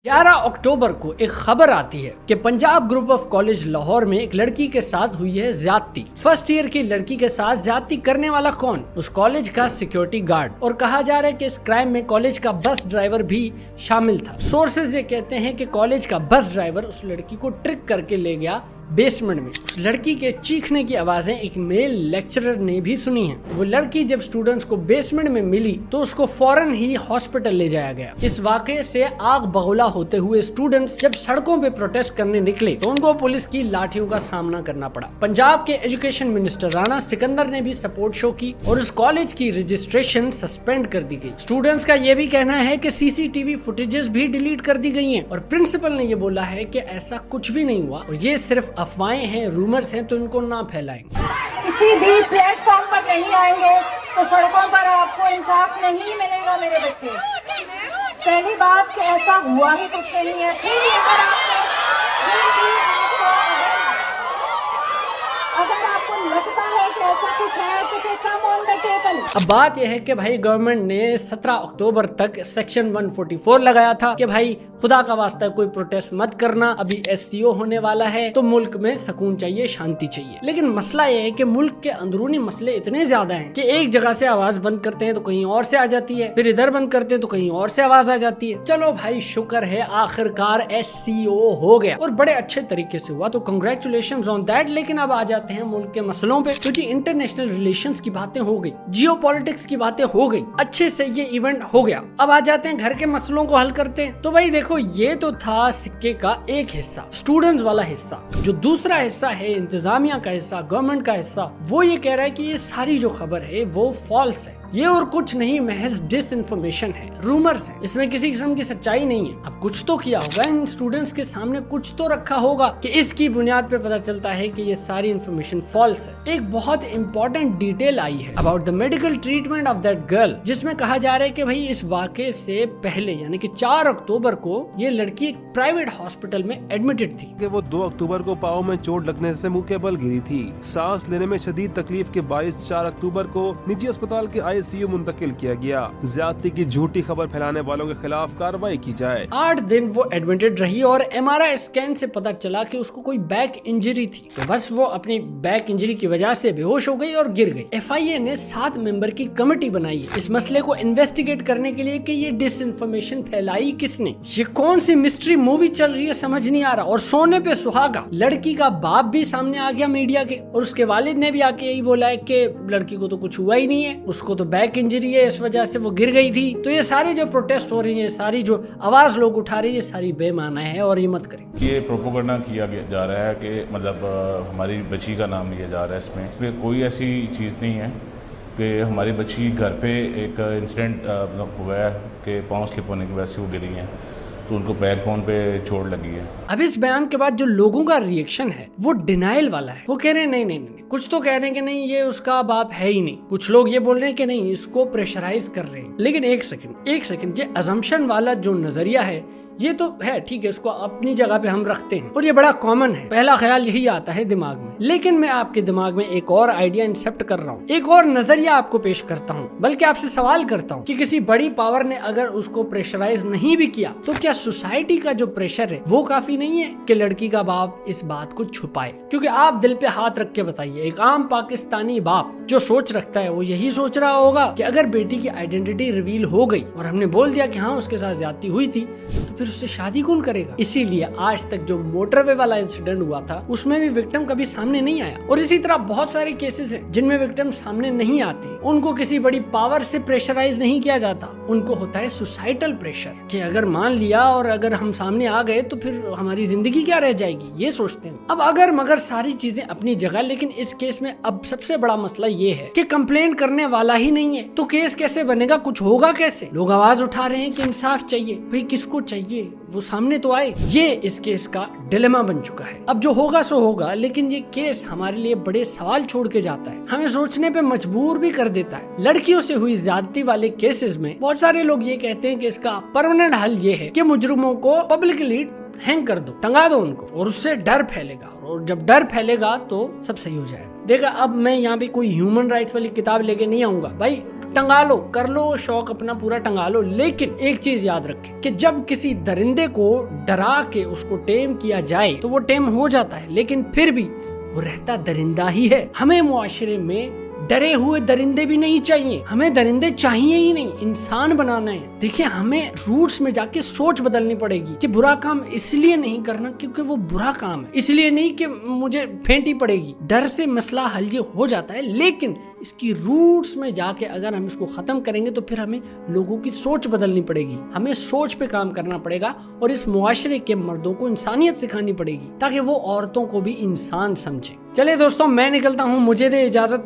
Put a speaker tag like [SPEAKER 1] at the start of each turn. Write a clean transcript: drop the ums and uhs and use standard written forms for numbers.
[SPEAKER 1] 11 अक्टूबर को एक खबर आती है कि Punjab group of college Lahore में एक लड़की के साथ हुई है ज्यादती। फर्स्ट ईयर की लड़की के साथ ज्यादती करने वाला कौन? उस कॉलेज का सिक्योरिटी गार्ड। और कहा जा रहा है कि इस क्राइम में कॉलेज का बस ड्राइवर भी शामिल था। सोर्सेज ये कहते हैं कि कॉलेज का बस ड्राइवर उस लड़की को ट्रिक करके ले गया बेसमेंट में। उस लड़की के चीखने की आवाजें एक मेल लेक्चरर ने भी सुनी है। वो लड़की जब स्टूडेंट्स को बेसमेंट में मिली तो उसको फौरन ही हॉस्पिटल ले जाया गया। इस वाकये से आग बगुला होते हुए स्टूडेंट्स जब सड़कों पे प्रोटेस्ट करने निकले तो उनको पुलिस की लाठियों का सामना करना पड़ा। पंजाब के एजुकेशन मिनिस्टर राणा सिकंदर ने भी सपोर्ट शो की और उस कॉलेज की रजिस्ट्रेशन सस्पेंड कर दी गई। स्टूडेंट्स का ये भी कहना है कि सीसीटीवी फुटेजेस भी डिलीट कर दी गई हैं और प्रिंसिपल ने ये बोला है कि ऐसा कुछ भी नहीं हुआ और ये सिर्फ अफवाहें हैं, रूमर्स हैं, तो इनको ना फैलाएं।
[SPEAKER 2] किसी भी प्लेटफॉर्म पर नहीं आएंगे तो सड़कों पर आपको इंसाफ नहीं मिलेगा मेरे बच्चे। पहली बात कि ऐसा हुआ ही कुछ नहीं है। अगर आपको लगता है कि ऐसा कुछ है तो फिर कम ऑन द टेबल।
[SPEAKER 1] अब बात यह है कि भाई गवर्नमेंट ने 17 अक्टूबर तक सेक्शन 144 लगाया था कि भाई खुदा का वास्ता कोई प्रोटेस्ट मत करना, अभी SCO होने वाला है तो मुल्क में सुकून चाहिए, शांति चाहिए। लेकिन मसला ये है कि मुल्क के अंदरूनी मसले इतने ज्यादा हैं कि एक जगह से आवाज बंद करते हैं तो कहीं और से आ जाती है, फिर इधर बंद करते हैं तो कहीं और से आवाज आ जाती है। चलो भाई शुक्र है आखिरकार SCO हो गया और बड़े अच्छे तरीके से हुआ, तो कंग्रेचुलेशंस ऑन दैट। लेकिन अब आ जाते हैं मुल्क के मसलों पे। तो जी इंटरनेशनल रिलेशंस की बातें हो गई, जियोपॉलिटिक्स की बातें हो गई, अच्छे से ये इवेंट हो गया। अब आ जाते हैं घर के मसलों को हल करते हैं। तो भाई देखो ये तो था सिक्के का एक हिस्सा, स्टूडेंट्स वाला हिस्सा। जो दूसरा हिस्सा है इंतजामिया का हिस्सा, गवर्नमेंट का हिस्सा, वो ये कह रहा है कि ये सारी जो खबर है वो फॉल्स है, ये और कुछ नहीं, महज डिसइंफॉर्मेशन है, रूमर्स है, इसमें किसी किस्म की सच्चाई नहीं है। अब कुछ तो किया होगा इन स्टूडेंट्स के सामने, कुछ तो रखा होगा कि इसकी बुनियाद पे पता चलता है कि ये सारी इन्फॉर्मेशन फॉल्स है। एक बहुत इंपॉर्टेंट डिटेल आई है about the medical treatment of that girl, जिसमें कहा जा रहा है कि भाई इस वाकये से पहले यानी कि 4 अक्टूबर को ये लड़की एक प्राइवेट हॉस्पिटल में एडमिटेड थी
[SPEAKER 3] कि वो 2 अक्टूबर को पाँव में चोट लगने से मुंह के बल गिरी थी। सांस लेने में शदीद तकलीफ के बायस 4 अक्टूबर को निजी अस्पताल के ICU मुंतकिल किया गया। ज्यादती की झूठी खबर फैलाने वालों के खिलाफ कार्रवाई की जाए।
[SPEAKER 1] 8 दिन वो एडमिटेड रही और MRI स्कैन से पता चला कि उसको कोई बैक इंजरी थी, तो बस वो अपनी बैक इंजरी की वजह से बेहोश हो गई और गिर गई। FIA ने 7 मेंबर की कमेटी बनाई इस मसले को इन्वेस्टिगेट करने के लिए कि ये डिसइंफॉर्मेशन फैलाई किसने, ये कौन सी मिस्ट्री मूवी चल रही है, समझ नहीं आ रहा। और सोने पे सुहागा, लड़की का बाप भी सामने आ गया मीडिया के और उसके वालिद ने भी आके यही बोला है कि लड़की को तो कुछ हुआ ही नहीं है, उसको तो बैक इंजरी है, इस वजह से वो गिर गई थी। तो ये सारी जो प्रोटेस्ट हो रही है, सारी जो आवाज लोग उठा रही है, सारी बेमाना है और ये मत करें।
[SPEAKER 4] ये प्रोपोगंडा किया जा रहा है कि मतलब हमारी बच्ची का नाम लिया जा रहा है, इसमें कोई ऐसी चीज़ नहीं है कि हमारी बच्ची घर पे एक इंसिडेंट हुआ है कि पाँव स्लिप होने की वजह से वो गिरी हैं, तो उनको बैकबोन पे चोट लगी है।
[SPEAKER 1] अब इस बयान के बाद जो लोगों का रिएक्शन है वो डिनाइल वाला है। वो कह रहे हैं नहीं, कुछ तो कह रहे हैं कि नहीं ये उसका बाप है ही नहीं, कुछ लोग ये बोल रहे हैं कि नहीं इसको प्रेशराइज कर रहे हैं। लेकिन एक सेकंड, ये अजम्पशन वाला जो नजरिया है ये तो है, ठीक है, इसको अपनी जगह पे हम रखते हैं और ये बड़ा कॉमन है, पहला ख्याल यही आता है दिमाग में। लेकिन मैं आपके दिमाग में एक और आइडिया इंसेप्ट कर रहा हूँ, एक और नजरिया आपको पेश करता हूँ, बल्कि आपसे सवाल करता हूँ कि किसी बड़ी पावर ने अगर उसको प्रेशराइज नहीं भी किया तो क्या सोसाइटी का जो प्रेशर है वो काफी नहीं है कि लड़की का बाप इस बात को छुपाए? क्योंकि आप दिल पे हाथ रख के बताइए, एक आम पाकिस्तानी बाप जो सोच रखता है वो यही सोच रहा होगा कि अगर बेटी की आइडेंटिटी रिवील हो गई और हमने बोल दिया कि हाँ उसके साथ ज्यादती हुई थी, तो फिर उससे शादी कौन करेगा? इसीलिए आज तक जो मोटरवे वाला इंसिडेंट हुआ था उसमें भी विक्टिम कभी सामने नहीं आया और इसी तरह बहुत सारे केसेस हैं जिनमें विक्टिम सामने नहीं आती। उनको किसी बड़ी पावर से प्रेशराइज नहीं किया जाता, उनको होता है सोसाइटल प्रेशर कि अगर मान लिया और अगर हम सामने आ गए तो फिर हमारी जिंदगी क्या रह जाएगी, ये सोचते हैं। अब अगर मगर सारी चीजें अपनी जगह, लेकिन इस केस में अब सबसे बड़ा मसला ये है कि कंप्लेन करने वाला ही नहीं है, तो केस कैसे बनेगा, कुछ होगा कैसे? लोग आवाज उठा रहे हैं कि इंसाफ चाहिए, भाई किसको चाहिए, वो सामने तो आए। ये इस केस का डिलेमा बन चुका है। अब जो होगा सो होगा, लेकिन ये केस हमारे लिए बड़े सवाल छोड़ के जाता है, हमें सोचने पे मजबूर भी कर देता है। लड़कियों से हुई ज्यादती वाले केसेस में बहुत सारे लोग ये कहते हैं कि इसका परमानेंट हल ये है कि मुजरिमों को पब्लिकली हैंग कर दो, टंगा दो उनको, और उससे डर फैलेगा, और जब डर फैलेगा तो सब सही हो जाएगा। देखा, अब मैं यहाँ पे कोई ह्यूमन राइट्स वाली किताब लेके नहीं आऊंगा भाई, टंगा लो, कर लो शौक अपना पूरा टंगा लो, लेकिन एक चीज याद रखें कि जब किसी दरिंदे को डरा के उसको टेम किया जाए तो वो टेम हो जाता है, लेकिन फिर भी वो रहता दरिंदा ही है। हमें मुआशरे में डरे हुए दरिंदे भी नहीं चाहिए, हमें दरिंदे चाहिए ही नहीं, इंसान बनाना है। देखिए हमें रूट्स में जाके सोच बदलनी पड़ेगी कि बुरा काम इसलिए नहीं करना क्योंकि वो बुरा काम है, इसलिए नहीं कि मुझे फेंटी पड़ेगी। डर से मसला हल ये हो जाता है, लेकिन इसकी रूट्स में जाके अगर हम इसको खत्म करेंगे तो फिर हमें लोगों की सोच बदलनी पड़ेगी, हमें सोच पे काम करना पड़ेगा और इस मुआशरे के मर्दों को इंसानियत सिखानी पड़ेगी ताकि वो औरतों को भी इंसान समझे। चलिए दोस्तों, मैं निकलता हूँ, मुझे दे इजाजत।